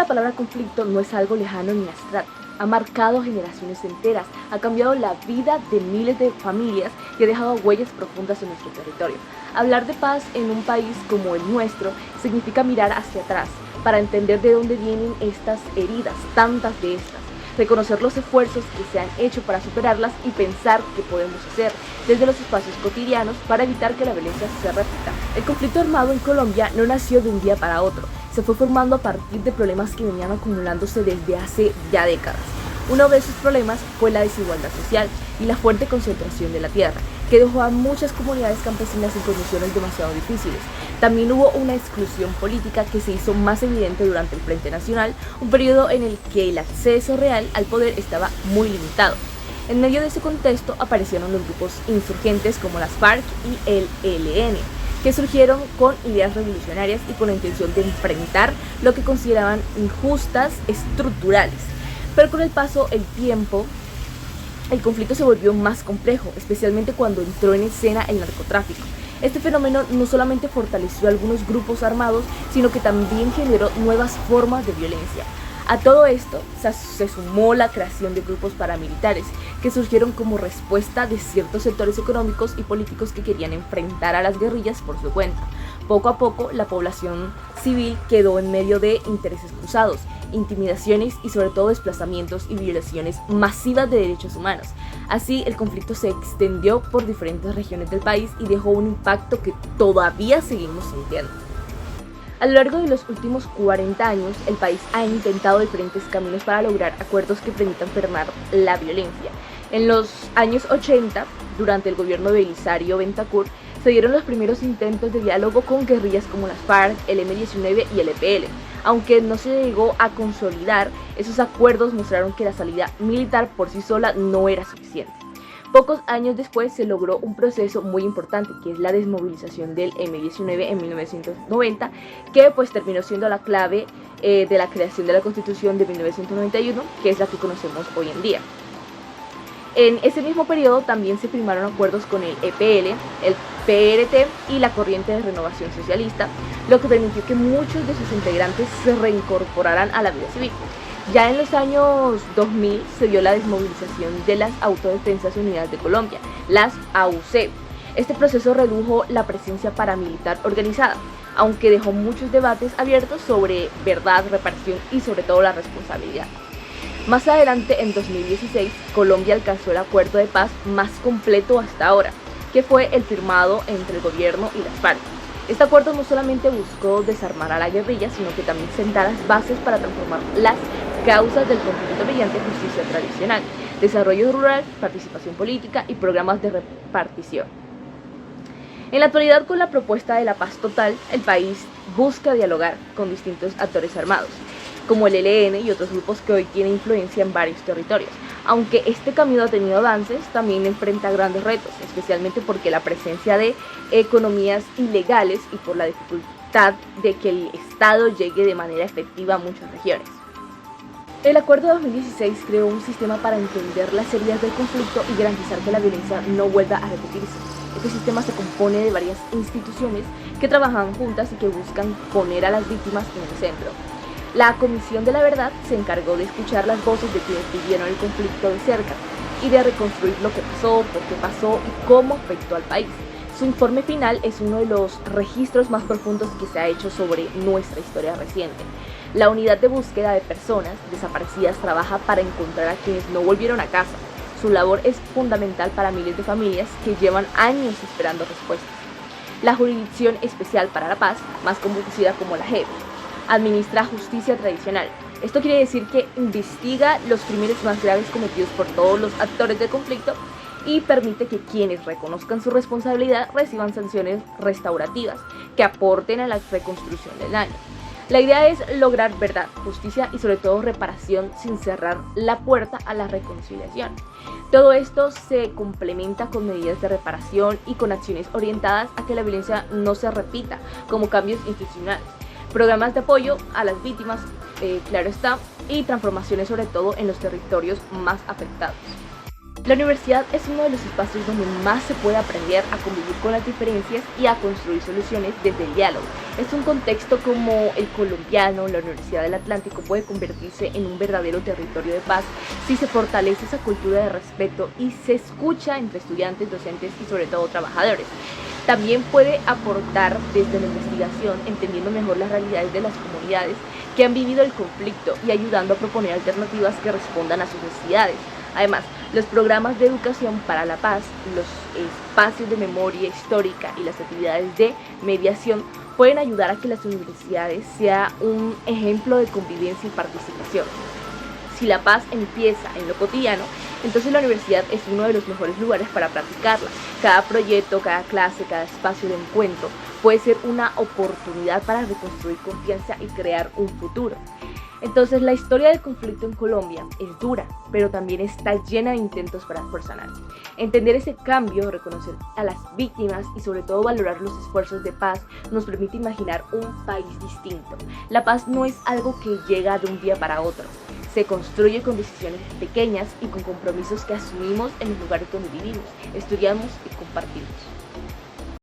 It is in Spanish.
la palabra conflicto no es algo lejano ni abstracto. Ha marcado generaciones enteras, ha cambiado la vida de miles de familias y ha dejado huellas profundas en nuestro territorio. Hablar de paz en un país como el nuestro significa mirar hacia atrás para entender de dónde vienen estas heridas, tantas de estas, reconocer los esfuerzos que se han hecho para superarlas y pensar qué podemos hacer desde los espacios cotidianos para evitar que la violencia se repita. El conflicto armado en Colombia no nació de un día para otro, se fue formando a partir de problemas que venían acumulándose desde hace ya décadas. Uno de esos problemas fue la desigualdad social y la fuerte concentración de la tierra, que dejó a muchas comunidades campesinas en condiciones demasiado difíciles. También hubo una exclusión política que se hizo más evidente durante el Frente Nacional, un periodo en el que el acceso real al poder estaba muy limitado. En medio de ese contexto aparecieron los grupos insurgentes como las FARC y el ELN, que surgieron con ideas revolucionarias y con la intención de enfrentar lo que consideraban injustas estructurales. Pero con el paso del tiempo, el conflicto se volvió más complejo, especialmente cuando entró en escena el narcotráfico. Este fenómeno no solamente fortaleció a algunos grupos armados, sino que también generó nuevas formas de violencia. A todo esto se sumó la creación de grupos paramilitares que surgieron como respuesta de ciertos sectores económicos y políticos que querían enfrentar a las guerrillas por su cuenta. Poco a poco, la población civil quedó en medio de intereses cruzados, intimidaciones y sobre todo desplazamientos y violaciones masivas de derechos humanos. Así, el conflicto se extendió por diferentes regiones del país y dejó un impacto que todavía seguimos sintiendo. A lo largo de los últimos 40 años, el país ha intentado diferentes caminos para lograr acuerdos que permitan frenar la violencia. En los años 80, durante el gobierno de Belisario Bentancur, se dieron los primeros intentos de diálogo con guerrillas como las FARC, el M-19 y el EPL. Aunque no se llegó a consolidar, esos acuerdos mostraron que la salida militar por sí sola no era suficiente. Pocos años después se logró un proceso muy importante, que es la desmovilización del M-19 en 1990, que pues terminó siendo la clave de la creación de la Constitución de 1991, que es la que conocemos hoy en día. En ese mismo periodo también se firmaron acuerdos con el EPL, el PRT y la Corriente de Renovación Socialista, lo que permitió que muchos de sus integrantes se reincorporaran a la vida civil. Ya en los años 2000 se dio la desmovilización de las Autodefensas Unidas de Colombia, las AUC. Este proceso redujo la presencia paramilitar organizada, aunque dejó muchos debates abiertos sobre verdad, reparación y sobre todo la responsabilidad. Más adelante, en 2016, Colombia alcanzó el acuerdo de paz más completo hasta ahora, que fue el firmado entre el gobierno y las FARC. Este acuerdo no solamente buscó desarmar a la guerrilla, sino que también sentar las bases para transformar las causas del conflicto mediante justicia tradicional, desarrollo rural, participación política y programas de repartición. En la actualidad, con la propuesta de la paz total, el país busca dialogar con distintos actores armados, como el ELN y otros grupos que hoy tienen influencia en varios territorios. Aunque este camino ha tenido avances, también enfrenta grandes retos, especialmente porque la presencia de economías ilegales y por la dificultad de que el Estado llegue de manera efectiva a muchas regiones. El acuerdo de 2016 creó un sistema para entender las heridas del conflicto y garantizar que la violencia no vuelva a repetirse. Este sistema se compone de varias instituciones que trabajan juntas y que buscan poner a las víctimas en el centro. La Comisión de la Verdad se encargó de escuchar las voces de quienes vivieron el conflicto de cerca y de reconstruir lo que pasó, por qué pasó y cómo afectó al país. Su informe final es uno de los registros más profundos que se ha hecho sobre nuestra historia reciente. La unidad de búsqueda de personas desaparecidas trabaja para encontrar a quienes no volvieron a casa. Su labor es fundamental para miles de familias que llevan años esperando respuestas. La Jurisdicción Especial para la Paz, más conocida como la JEP, administra justicia tradicional. Esto quiere decir que investiga los crímenes más graves cometidos por todos los actores del conflicto y permite que quienes reconozcan su responsabilidad reciban sanciones restaurativas que aporten a la reconstrucción del daño. La idea es lograr verdad, justicia y sobre todo reparación sin cerrar la puerta a la reconciliación. Todo esto se complementa con medidas de reparación y con acciones orientadas a que la violencia no se repita, como cambios institucionales, programas de apoyo a las víctimas, claro está, y transformaciones sobre todo en los territorios más afectados. La universidad es uno de los espacios donde más se puede aprender a convivir con las diferencias y a construir soluciones desde el diálogo. Es un contexto como el colombiano, la Universidad del Atlántico puede convertirse en un verdadero territorio de paz si se fortalece esa cultura de respeto y se escucha entre estudiantes, docentes y sobre todo trabajadores. También puede aportar desde la investigación, entendiendo mejor las realidades de las comunidades que han vivido el conflicto y ayudando a proponer alternativas que respondan a sus necesidades. Además, los programas de educación para la paz, los espacios de memoria histórica y las actividades de mediación pueden ayudar a que las universidades sean un ejemplo de convivencia y participación. Si la paz empieza en lo cotidiano, entonces la universidad es uno de los mejores lugares para practicarla. Cada proyecto, cada clase, cada espacio de encuentro puede ser una oportunidad para reconstruir confianza y crear un futuro. Entonces la historia del conflicto en Colombia es dura, pero también está llena de intentos para sanar. Entender ese cambio, reconocer a las víctimas y sobre todo valorar los esfuerzos de paz nos permite imaginar un país distinto. La paz no es algo que llega de un día para otro. Se construye con decisiones pequeñas y con compromisos que asumimos en los lugares donde vivimos, estudiamos y compartimos.